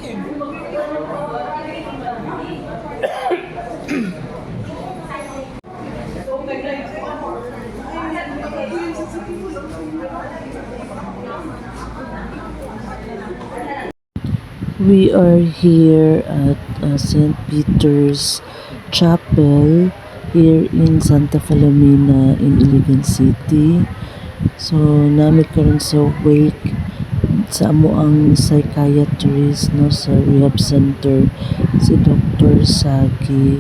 We are here at St. Peter's Chapel here in Santa Filomena in Iligan City. So, nami karon sa wake sa amo ang psychiatrist no sa rehab center si Dr. Sagi.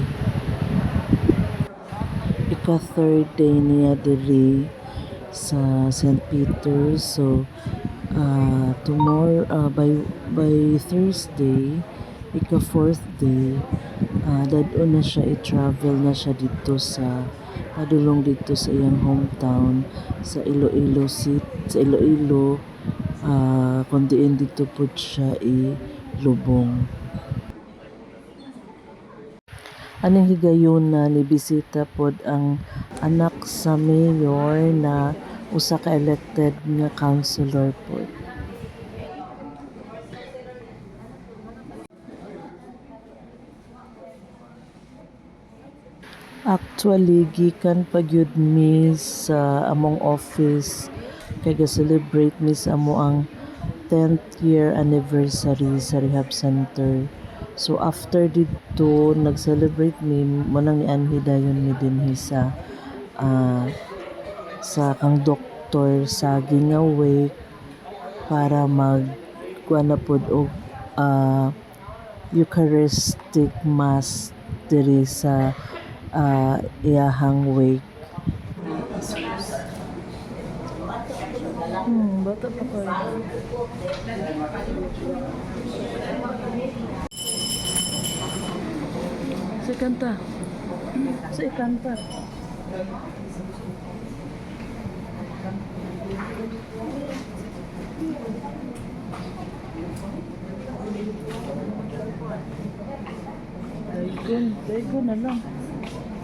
Ika-third day niya diri sa St. Peter's. So, tomorrow by Thursday ika-fourth day dadon na siya i-travel na siya dito sa padulong dito sa iyang hometown sa Iloilo City sa Iloilo kundiin dito pud siya ilubong. Aning higayon na ni bisita pod ang anak sa mayor na usa ka elected nga councilor pod. Actually, gikan pa gyud mi sa among office kay ga-celebrate mi sa amo ang 10th year anniversary sa rehab center. So after dito nag-celebrate mi mo nang nianhi dayon mi dinhi sa kang doktor sa gingaway para mag kuan na pod og Eucharistic Mass diri sa iyahang wake. Bata pa kayo. Sa ikanta. Sa ikanta. Daigon na lang.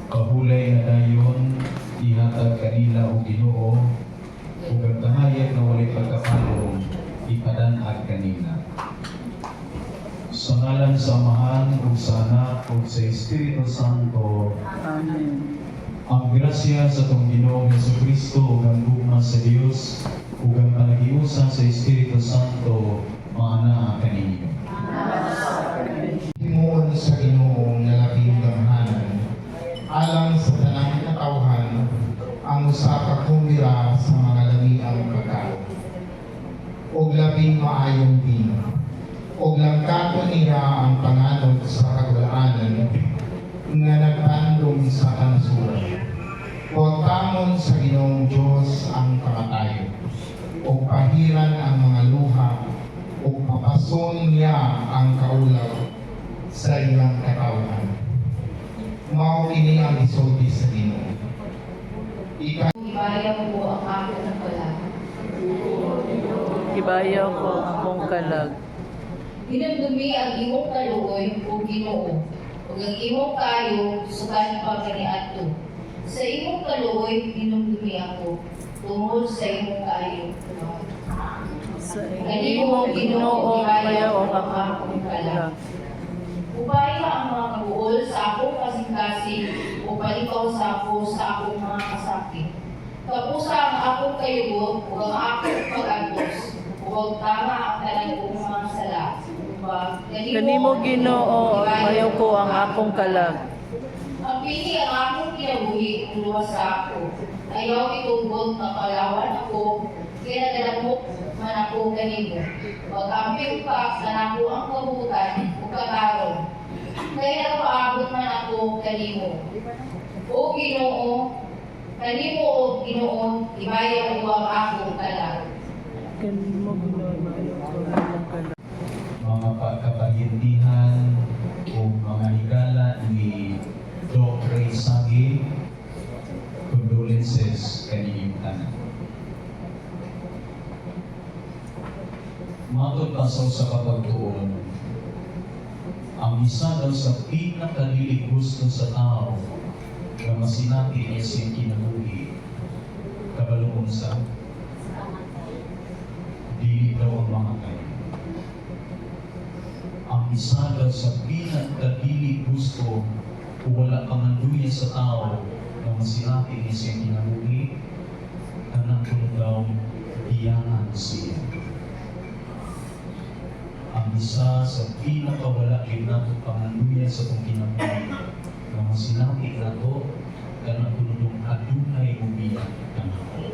Kahulay na dayon ihatag kanila o Ginoo ug ang kahayag na walay pagkapalong ipadan-ag kanila. Sa ngalan sa Amahan ug sa Anak ug sa Espiritu Santo. Amen. Ang grasya sa atong Ginoong Jesucristo ug ang gugma sa Dios ug ang panagiusa sa Espiritu Santo maana kaninyo. Himuon sa Ginoong nalabing gamhanan alang sa tanang katawhan ang usa ka kumira sa mga lamiang pagkaon og labing maayong bino og langkaton niya ang panganod sa kagulaanan nga nagtandong sa kansuran. Huwag sa Ginoong Diyos ang kamatayon o pahiran ang mga luha o papason niya ang kaulaw sa iyang katawan. Mao kini ang isulti sa Ginoo. Ibayaw ko ang akong kalag. Ibayaw ko ang akong kalag. Dinamdumi ang imong kaluoy o Ginoo, ug ang imong kayo sukan pagkaniadto. Sa imong kaluoy dinamdumi ako tungod sa imong kayo. Sa Kanimo Ginoo ibayaw ko ang akong kalag. Ubaya ang mga kabuol sa akong kasing-kasing o palikaw sa ako sa akong mga kasakit. Kapusa ang akong kayugo o ang akong pag-agos o tama ang talang kong mga sala. Kanimo Ginoo ibayaw ko ang akong kalag. Ang pili ang akong kinabuhi kung luwas sa ako. Ayaw itugbot na kalawan ako, kaya nalamok man ako kanimo. Pag-amping pa sa nako ang kabutan o kataron. Kaya napaabot man ako kanimo. O Ginoo, kanimo o Ginoo, ibayaw ko ang akong kalag. Kanimo Ginoo ibayaw ko ang akong kalag. Mga pagkapagintihan o mga higala ni Dr. Sagi, condolences kaninyong tanan. Matod pasaw sa kapagtuon, ang isa daw sa pinakadili gusto sa tao na masinati niya siyang kinabuhi, kabalungon sa dili daw ang mga kayo. ang isagad sa pinagkadili gusto o wala kamanduyan sa tao na masinati niya siyang kinabuhi, kanang kuno daw iyangan siya. Ang isa sa pinakawala nato pangaluya sa itong kinabuhi na masinati nato kanang kuno adunay umiyak kanako.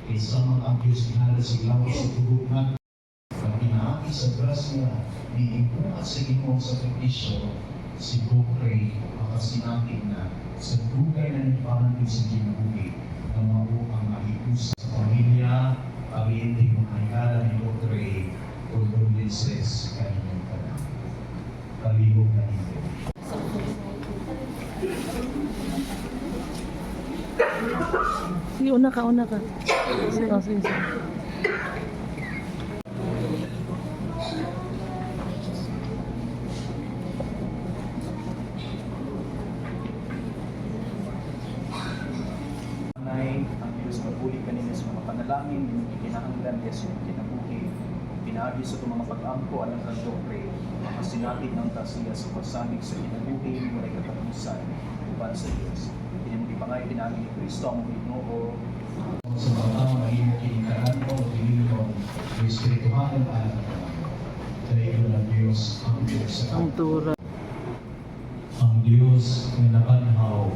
Kaysa ang Diyos ihala siglaw sa turunan at pinaaki sa grasya ni ibuhat sa imong sakripisyo si Bokre makasinatin na sa dugay na nagpahanto sa kinabuhi na mao ang mahikusa sa pamilya, pariente ng kahigala ni Bokre condolences kanilang tanan. Kalihog na ito. Sige, una ka. Sige. Nay, ang Diyos magpuli kanina sa mga panalangin, ikinahanglan niya sa kinabuhi. Pinaagi sa itong mga pag-ampo alang kang Dokre, makasinatid ng tasiya sa pasalig sa kinabuhi, mula katapusan, upan sa Diyos. Pinamulipangay pinaagi ni Kristo ang Ginoo. Sa mga tao na iyong kinikaran mo, Panginoon, yung espirituhan at alam ko. Dahil ng Diyos ang Diyos sa Ang tura. ang Diyos na nabanhaw,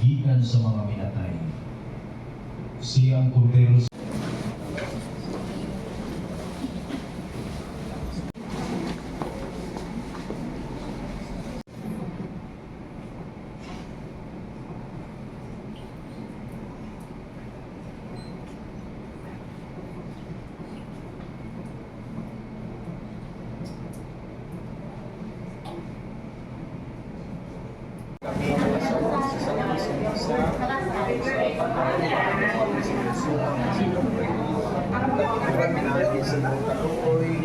gikan sa mga minatay. Siya ang kordero sa Kami sa pinaagi sa mga kalukoy,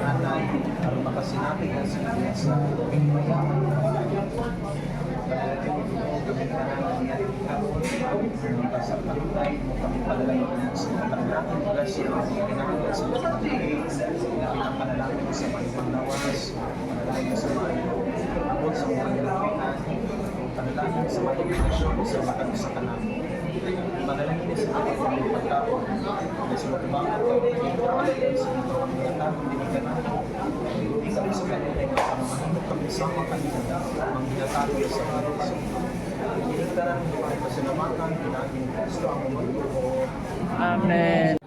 nanay, ang makasinatid na sila sa sa pagkakay mo kami padalangin sa pagkakalakin grasya ang pinakagawa sa pagkakay pinapanalangin sa pagkakalawas panalangin sa mga abot sa mga galapihan panalangin sa mga komunikasyon sa matag sa kanamo panalangin sa mga pagkakon na sa matubang at panalangin sa mga pagkakon dinikanan hindi kami sa kanila na pamamahinot kami sa mga kanila ang ginatago sa mga Pinagdaran ng mga pasalamatan, pinaging Kristo ang magluho. Amen.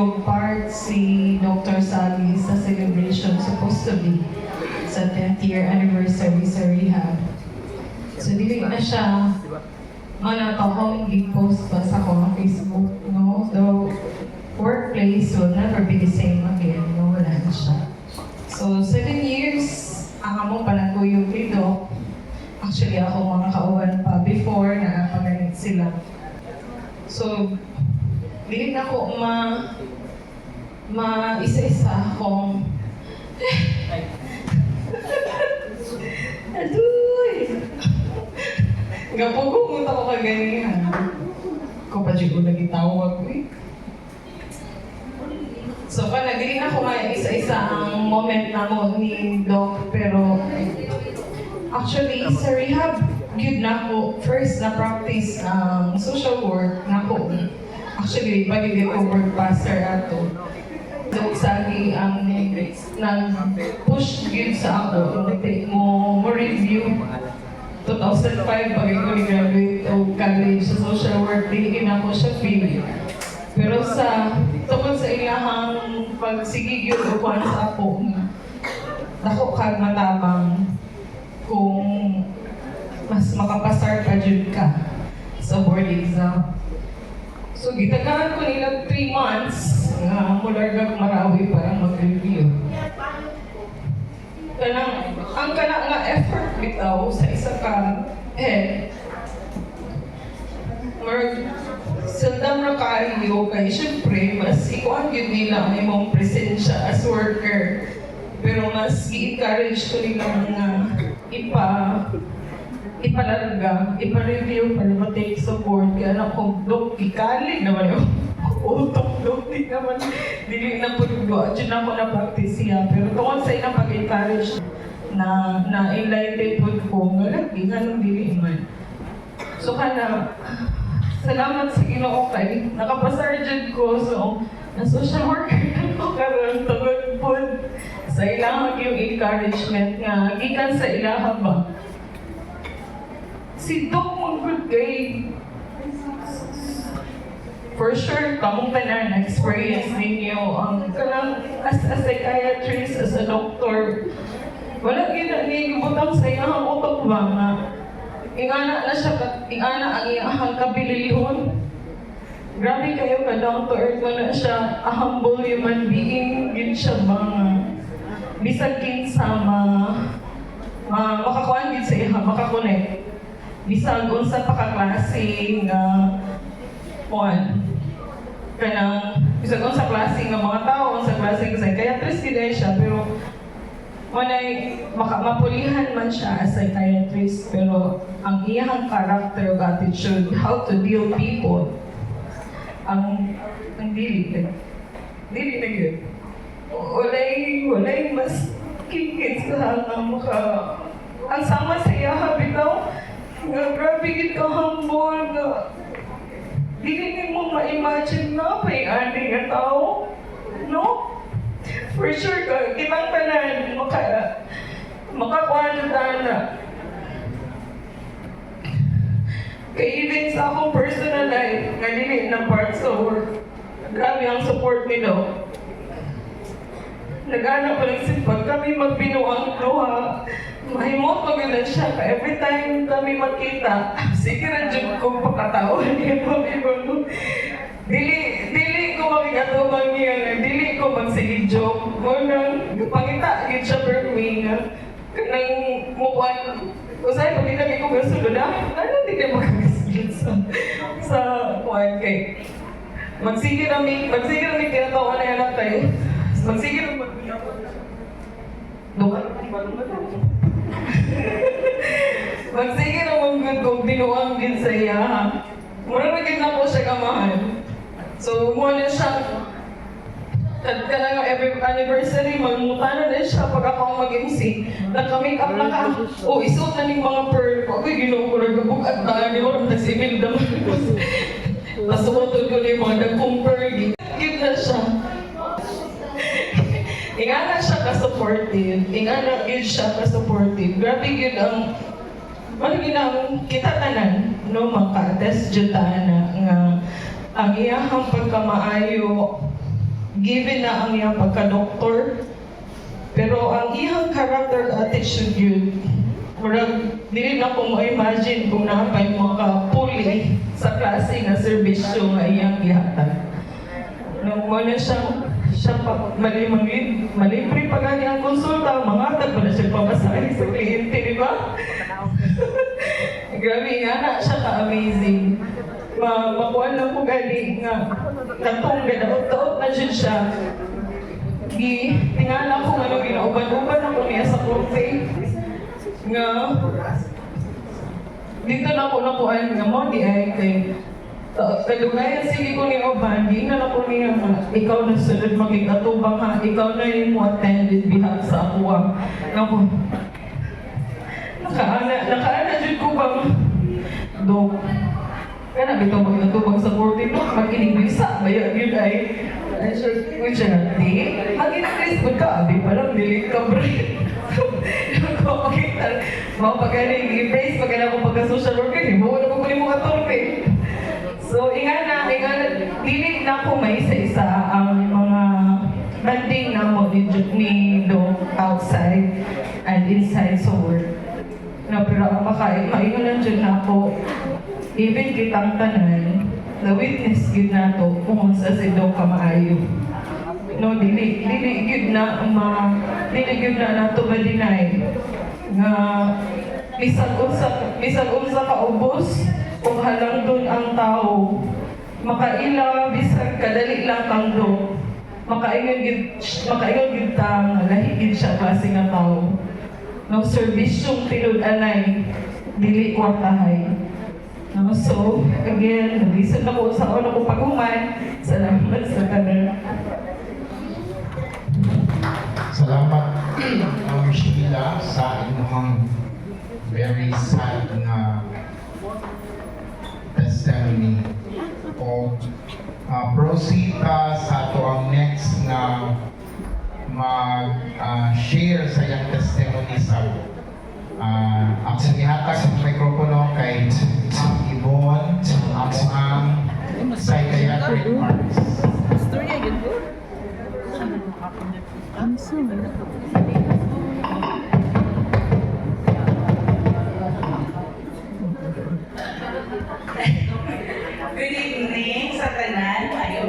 og part si Dr. Sally sa celebration supposed to be sa 10th year anniversary sa rehab. So dili na siya manatahong i-post pa sa akong Facebook, no? The workplace will never be the same again, no? Wala na siya. So 7 years ang among panaguyog dito. Actually ako mga kauban pa before na napaganit sila. So dili na ko isa-isa akong aduy! Gapugong ko kaganihan. Ko pa dyan ko nagitawag eh. So dili na ko isa-isa ang moment na mo ni Doc, pero actually sa rehab, yun na ko first na practice ang social work na ko. Actually, pagiging ko work pastor ato. Doc Sagi ang nag-push yun sa ako. Mo review 2005 pag ako graduate o college sa social work, dili na ko siya feel. Pero tungkol sa ilahang pagsigig yun o kuhan sa ako, dako kag matabang kung mas makapasar pa dyan ka sa board exam. So, gitagaan ko nila 3 months na mulargag Marawi para mag-review. Ang kana nga effort bitaw sa isa ka head, sildam na kaayo kay syempre, mas ikuan yun nila ang imong presensya as worker. Pero mas i-encourage ko nila nga ipalarga, ipa-review para ma-take support. Kaya na kung Dok, ikalig naman yung utok, Dok, di naman, dili na po yung dyan ako na-practice siya. Pero tungkol sa ilang pag-encourage na enlightened po ko, nga lagi, nga nung dili man. So salamat sa Ginoo kay nakapasar dyan ko. So, na social worker ko karon tungod po sa ilang yung encouragement nga, gikan sa ilaha ba. Si Doc Mungkod kay for sure, kamong tanan na-experience ninyo ang as a psychiatrist, as a doctor, wala ginibutang sa iyang utok ba nga ingana ang iyang kabilihon. Grabe kayo ka down to earth mo na siya, a humble human being, yun siya ba nga bisag kinsa makakuan din sa iya, makakonect. Bisag unsa pa ka klase nga bisag unsa klase nga mga tao, unsa klase nga psychiatrist din siya, pero mapulihan man siya as psychiatrist, pero ang iyang character of attitude, how to deal people, ang dili na yun. Walay mas kikit sa ang sama sa iya bitaw. Nga, grabe gid ka humble nga. Dili mo ma-imagine na pa'y ani nga tao. No? For sure ka, kitang tanan, makakuha na. Kaya even sa akong personal life, nga dili na part sa work, grabe ang support nila. Nag-anak pa lang pag kami magbinuang luha, mahimot magalan siya ka. Every time kami magkita, sige na dyan kong pagkatawan niya. Dili ko makikatuman niya, dili ko magsigidyo. Pangita, yun siya per me nga. Kanang mukuan, usay pag hindi ko gasulod, ano hindi ka makagasigid sa kuan kay. Magsigid kami tinatawa na yan kayo. Magsigid kami magsige naman good kung binuang din sa iya. Mura na na po siya kamahal. So, muna siya, ka na every anniversary, magmutana na siya pag ako mag-MC. Nagka-make up na ka. Isuot na ning mga pearl ko. Uy, ginawa ko rin kapag at tayo, di mo rin nagsimil naman. Pasukotod ko na yung mga nagkong pearl. Cute na siya. Ingana siya ka-supportive. Ingana yun siya ka-supportive. Grabe yun ang kita tanan, no, maka-attest dyan na nga ang iyahang pagkamaayo given na ang iyang pagka-doktor. Pero ang iyang character attitude yun, murag, dili na ko ma-imagine kung napay makapuli sa klase nga serbisyo nga iyang gihatag. Nung muna siya pa, malibre pa gani ang konsulta, mga tag pa na siya pamasahe sa kliyente, di ba? Grabe nga na siya ka-amazing. Makuha lang po gani nga, katong ganaot-taot na siya. Tingala ko nga ginauban-uban ako niya sa kurte nga dito na ako nakuhaan nga mo di ay kay kalugayan sige ko ni Oban di na ako niya nga ikaw na sunod maging-atubang ha ikaw na yung mo attended behalf sa ako naku nakaana dyan ko bang Dok kaya bitaw mag-atubang sa kurte no mag-inigwisa bayan yun ay which na, di? Mag-increase mo ka, abi parang delete ka, bro. Ako, makita, mga pag-aling i-praise, pag-aling ako pagka-social worker, hindi mo na ko mo katorpe. So, ingana, dilit na ko may isa-isa ang mga banding na mo ni Doc outside and inside sa work. Na, pero ang maingunan dyan na ako, even kitang tanan, the witness gid nato kung sa si Doc ka maayo. No, dili gid na nato ma-deny nga bisag unsa ka ubos kung halang dun ang tao makaila bisag kadali lang kang Doc makaingon gid ta nga lahi gid siya klase nga tao. No, serbisyong tinud-anay dili kwartahay. No, so, again, nag-listen ako sa una ko pag-human. Salamat sa kanan. Salamat, Ma'am Sheila, sa inyong very sad na testimony. O proceed ka sa ito ang next na mag-share sa iyang testimony sa ang sinihatag sa mikropono kay Yvonne, ang psychiatric artist. Storya yun po? Ang sumi. Good evening sa tanan, ayo.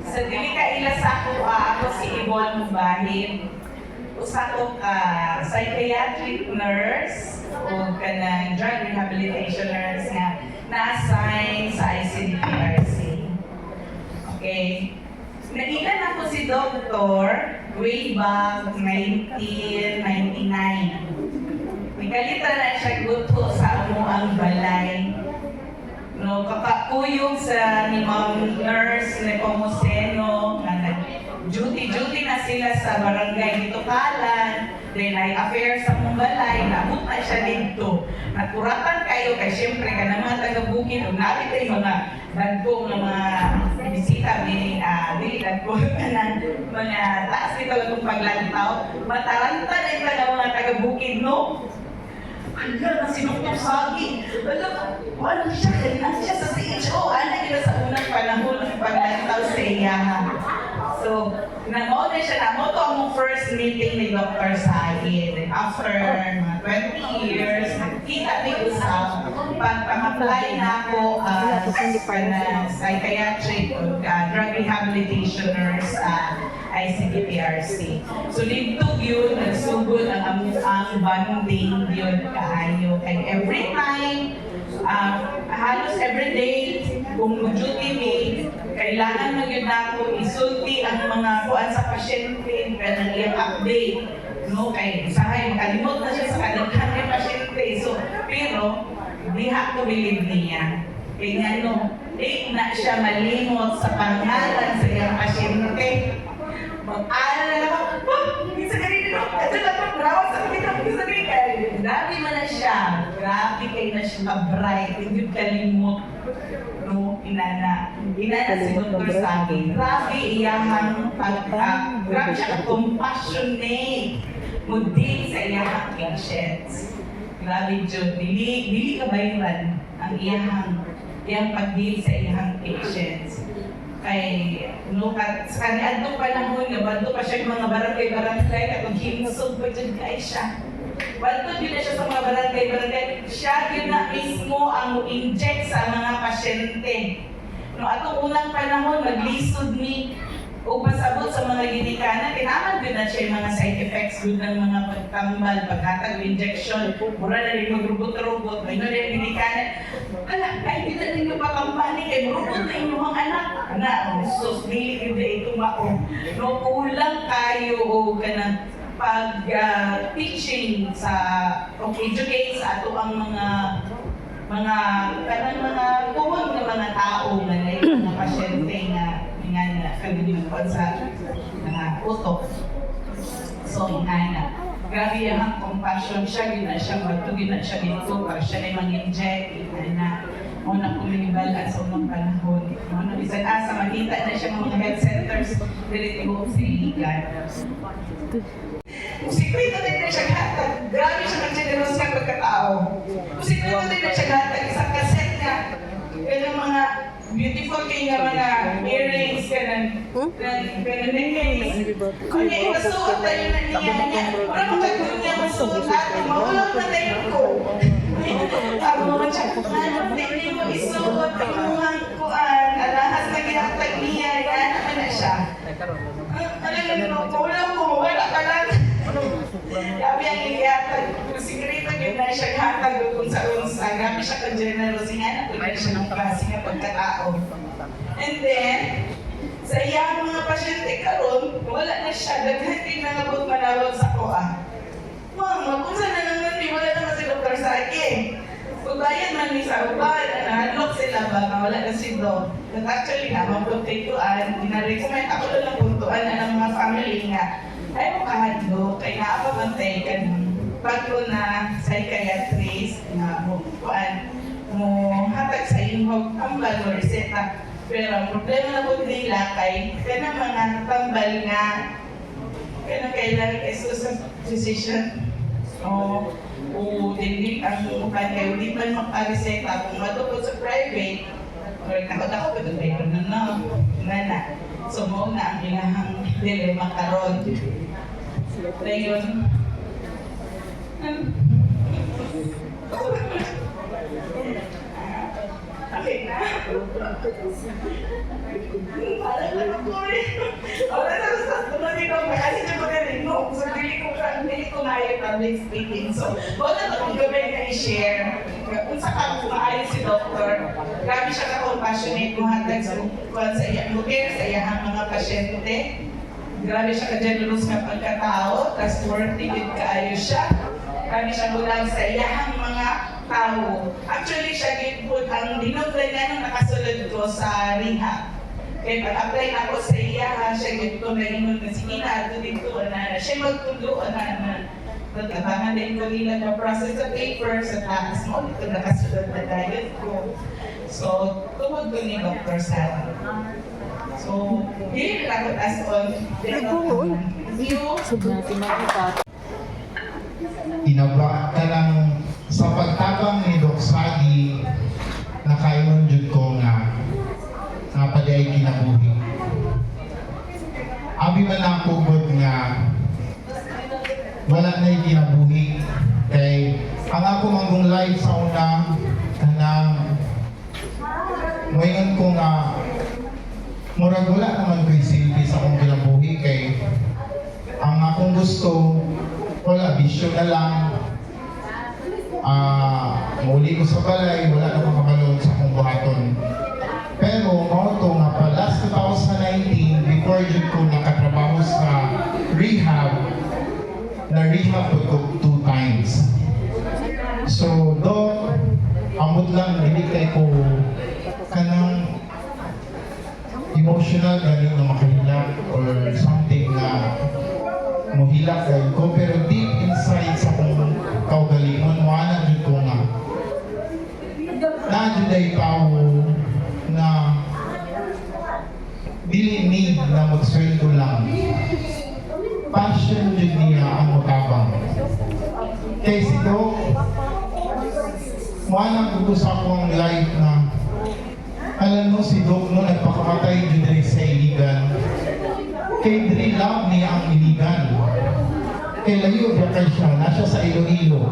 Sa dili ka ila sa ako si Yvonne Mubahid. Usa ko ka psychiatric nurse o kanang drug rehabilitation nurse nga na-assign sa ICDPRC. Okay. Nailan ako si Doktor way back 1999. Nikalita na siya guto sa amuang balay. No, kakakuyog sa ni Ma'am Nurse na Pomoseno nga duty na sila sa barangay dito Kalan. Then ay affair sa Mumbalay, naabot na siya dito. Nagkuratan kayo kay siyempre ka ng mga taga-bukid o nabi kayo mga dagkong na mga bisita dili dagkong ng mga taas nito itong paglantaw. Mataranta na ito ng mga taga-bukid, no? Hala na si Dr. Sagi. Hala, wala siya, kanina siya sa CHO. Ano yun sa unang panahon ng paglantaw sa iya. So, nag-order siya na mo to ang first meeting ni Dr. Sagi. After 20 years, nagkita ni Usap. Pag-apply na ako as psychiatric drug rehabilitation nurse ICDPRC. So dito yun, nagsugod ang bonding yun kaayo. And every time, halos every day, kung duty me, kailangan mo yun ako isulti ang mga kuan sa pasyente, kanang iyang update. No, kay usahay, makalimot na siya sa kadaghan ng pasyente. So, pero, diha ko believe niya. Kaya nga no, na siya malimot sa pangalan sa iyang pasyente. Mag-aaral na ako, minsan ganito, ito na ito, marawag sa kapitang, minsan ganito. Grabe man na siya. Grabe kayo na siya ka-bright. Hindi kalimot. No, inana si Dr. Sagi. Grabe iyahang grabe siya compassionate. Mudin sa iyahang patients. Grabe Diyo. Dili kabayran ang iyang pag-deal sa iyang patients. ay nukat sa kaniadtong panahon nga badto pa siya mga barangay katong hinsog pa dyan kay siya. Badto din na siya sa mga barangay, siya din na mismo ang inject sa mga pasyente. No, atong unang panahon maglisod ni o pasabot sa mga ginikanan, kailangan din na siya yung mga side effects good ng mga pagtambal, pagkatag injection, mura na rin magrubot-rubot, may na rin ginikanan. Ala, ay di na rin yung patambali, kay rubot na inyong anak. So, dili hindi ito mao. No, kulang kayo o kanang pag-teaching sa, o educate sa ato ang kanang mga tuwag na mga tao na mga pasyente nga kagilipan sa mga utok. So, ingana. Grabe ang compassion siya, gina siya magtugin na siya dito para siya na mag-inject, ingana. Una kumilibal sa unang panahon. Una, bisan asa, makita na siya mga health centers, directivo sa iligan. Musikwito din na siya hatag. Grabe siya mag-generous nga pagkatao. Musikwito din na siya hatag. Isang kaset nga. Kaya mga beautiful kayo nga mga earrings, kanang necklace. Kung niya ipasuot tayo na niya, wala makagulong niya masuot natin. Mawalang na tayo ko. Ako mga siya, hindi mo isuot, mga kuan, alahas na ginatag niya, yan naman na siya. Wala ka lang. Grabe ang igatag. Sikreto yun na siya hatag kung sa unsa. Grabe siya ka-generous. Nga na tuloy siya ng klase nga pagkatao. And then, sa iyang mga pasyente karon, wala na siya. Daghan din na nabot manawag sa kuha. Ma'am, magunsa na naman ni wala naman si Dr. Saki. Kung bayan man ni sa uban, nahalok sila ba na wala na si Doc. But actually nga, mapuntuan, dinarecommend ako doon ng puntuan na ng mga family nga. Ay mo kahadlo, kay naapamantay ka paglo na psychiatrist na mo hatag sa imong tambal o reseta. Pero ang problema na po nila kay kaya mga tambal nga kaya kailangan iso sa physician o hindi ang bukan kayo di man makareseta kung matupod sa private or takot ako pero meron na so mo na ang ilahang dilemma karon. Ngayon, okay na. Parang ako rin. Wala sa tumating ako. Kasi siya magaling mo. So, hindi ko na yung public speaking. So, wala na kung gawin na i-share. Kung sa maayos si Doctor, grabe siya ka-compassionate mo hatag sa iyang lugar, sa iyang mga pasyente. Grabe siya ka-generous nga pagkatao, trustworthy, good kaayo siya. Grabe siya bulag sa iyang mga tao. Actually, siya gipod ang dinuglan niya nung nakasulod ko sa rehab. Kaya pag-apply na ako sa iya, siya gipod na ingon na sige na, dito na siya magtuloan na. Nagtabangan din ko nila na process sa paper, sa tax mo, dito nakasulod na diet ko. So, tungod ko ni Dr. Sara. So, hindi lang ako as on. Tinabaan ka lang sa pagtabang ni Doc Sagi na kainon jud ko nga pala ay kinabuhi. Abi man ang pugod nga wala na yung kinabuhi kay ang ako manggong live sa una kanang ngayon ko nga murag wala naman ko silbi sa akong kinabuhi kay ang akong gusto wala, bisyo na lang. Mauli ko sa balay, wala na makabalon sa akong buhaton. Pero, mauto nga pa, last 2019, before yun ko nakatrabaho sa rehab, na-rehab ko 2 times. So, doon, amot lang, hindi kayo ko kanang emotional galing na makahilak or something na mohilak kayo ko, pero deep inside sa kong kaugalingon, wala dyan ko nga. Na-dyan ay tao na dili need na magsweldo lang. Passion dyan niya ang matabang. Kaya si Doc, wala ko sa akong life na alam mo si Doc no, nagpakamatay dyan kay layo siya kay siya, nasa sa Iloilo.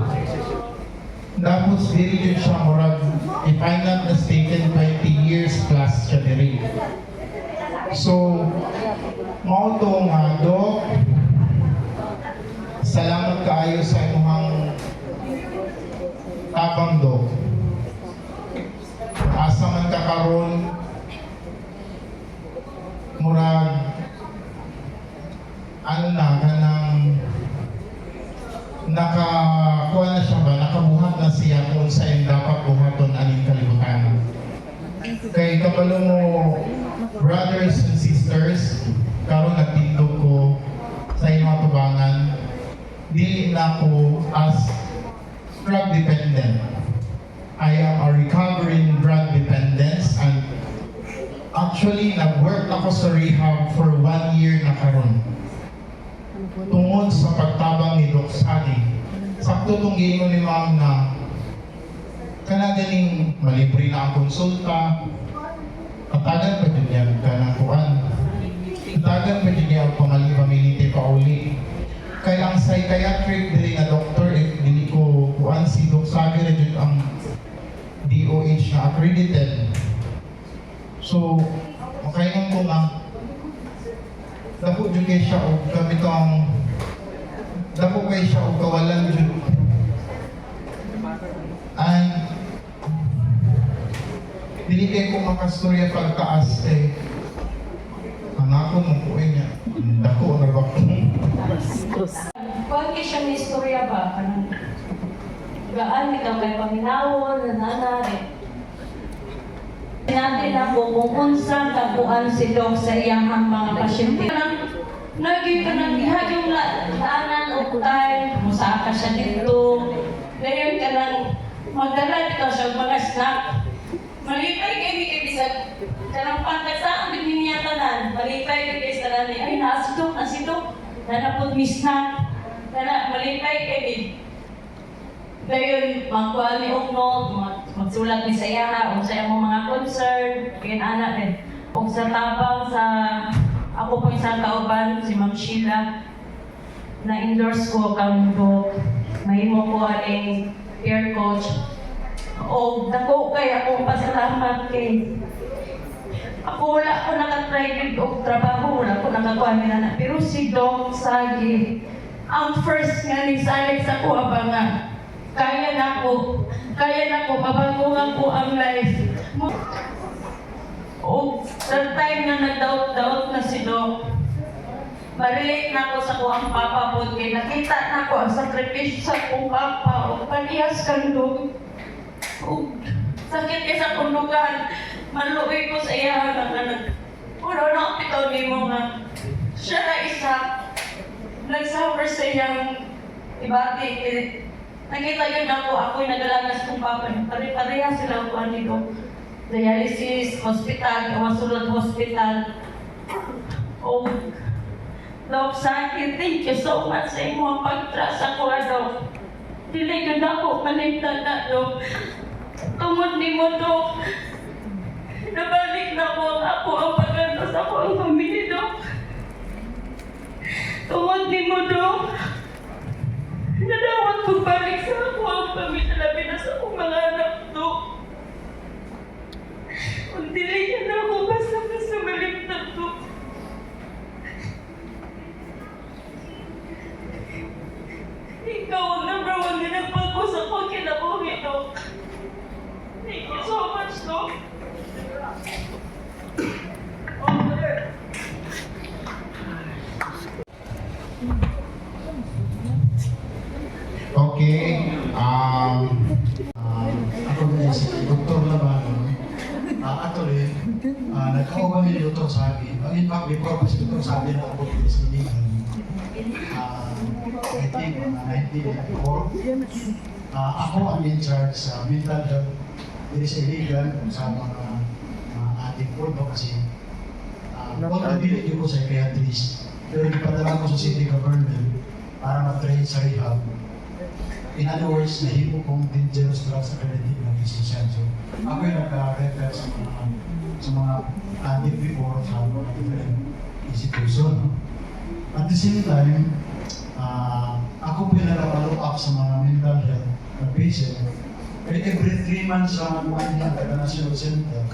Tapos diri yun siya murag, if I'm not mistaken, 20 years plus siya diri. So, mao to nga, Dok, salamat kaayo sa imong tabang, Dok. Asa man ka karon, murag, ano na, kanang nakakuha na siya ba, nakabuhat na siya kung saan dapat buhaton aning kalibutan. Kay kabalo mo, brothers and sisters, karon nagtindog ko sa inyong tubangan, dili na ko as drug dependent. I am a recovering drug dependence, and actually nag-work ako sa rehab for 1 year na karon. Tungod sa pagtabang ni Doc Sally, sakto tong gingon ni Ma'am na kana ganing malibre na ang konsulta, katagan pa din yan kanang kuan, katagan pa din yan pamiliti pa uli. Kaya ang psychiatric diri nga doktor, if dili ko kuan si Doc Sally rin yun ang DOH na accredited. So, makainan ko nga dako jud kay siya og kami tong dako kay siya og kawalan jud. And dili kay ko makastorya pagtaas anako mo ko niya dako na ba Kung siya may istorya ba, kanang gaan ikaw kay paminawon, nananari. Natin ako kung unsang kapuan si Doc sa iyang mga pasyente. Naging ka nang gihagyung laanan o time, musaka siya dito. Ngayon ka nang magdala dito siya mga snack. Malipay kayo bisag kanang pagkasaan din niya tanan. Malipay kayo sa tanan. Ay, nasidok. Nanapod mi snack. Malipay kayo. Ngayon, magkuhan ni Ugno, magsulat ni Sayaha, o sa iyong mga concern, kaya anak din. O sa tabang sa, ako po isang kauban, si Ma'am Sheila, na-endorse ko kang Doc, mahimo ko aning peer coach. O dako kay akong pasalamat kay ako wala ko nakatry og trabaho, wala ko nakakuha nila na. Pero si Doc Sagi, ang first nga ni Alex ako abang nga, kaya na ko, mabaguhan ko ang life. O sa time na nag-doubt na si Doc, ma-relate na ako sa kuang papa po, kaya nakita na ko ang sakripisyo sa kuang papa, o paniyas kang Doc. O sakit kay sa kundugan, maluwi ko sa iya na puro na pitaw ni mo nga. Siya na isa, nag-suffer sa iyang ibati. Nakita yun ako'y nagalagas kong papa. Pare-pareha sila ako dito. Dialysis, hospital, Kawasulad Hospital. Oh, Doc Saki, thank you so much sa imo pag-trust ako, Doc. Dili yun ako maligtan na, Doc. Tungod ni mo, Doc. Nabalik na ako ang pag-anos ako ang pamilya, Doc. Tungod ni mo, Doc. Nadawat ko balik sa ako ang pamilya, labi na sa akong mga anak, Doc. Kung dili na ako basta maligtan, Doc. Ikaw ang number 1 din ang pag-usap ko kinabuhi, Doc. Thank you so much, Doc. Okay, ako din si Dr. Labano. Actually, nagkauban ni Dr. Sabi. In fact, before pa si Dr. Sabi na ako din sa Ligan. I think, 1984. Ako ang in charge sa mental health din sa Ligan kung sa mga ating po kasi pagkabili ko sa psychiatrist. Pero ipadala ko sa city government para ma-train sa rehab. In other words, nahimo kong dangerous drugs accredited ng physician. So, ako yung nagka-refer sa mga addict before sa mga different institution. At the same time, ako po yung nag-follow up sa mga mental health na patient. Kaya every 3 months lang ang mga National Center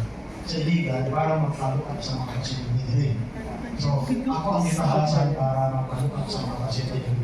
sa illegal para mag-follow up sa mga pasyente din. So, ako ang ipahasal para mag-follow up sa mga pasyente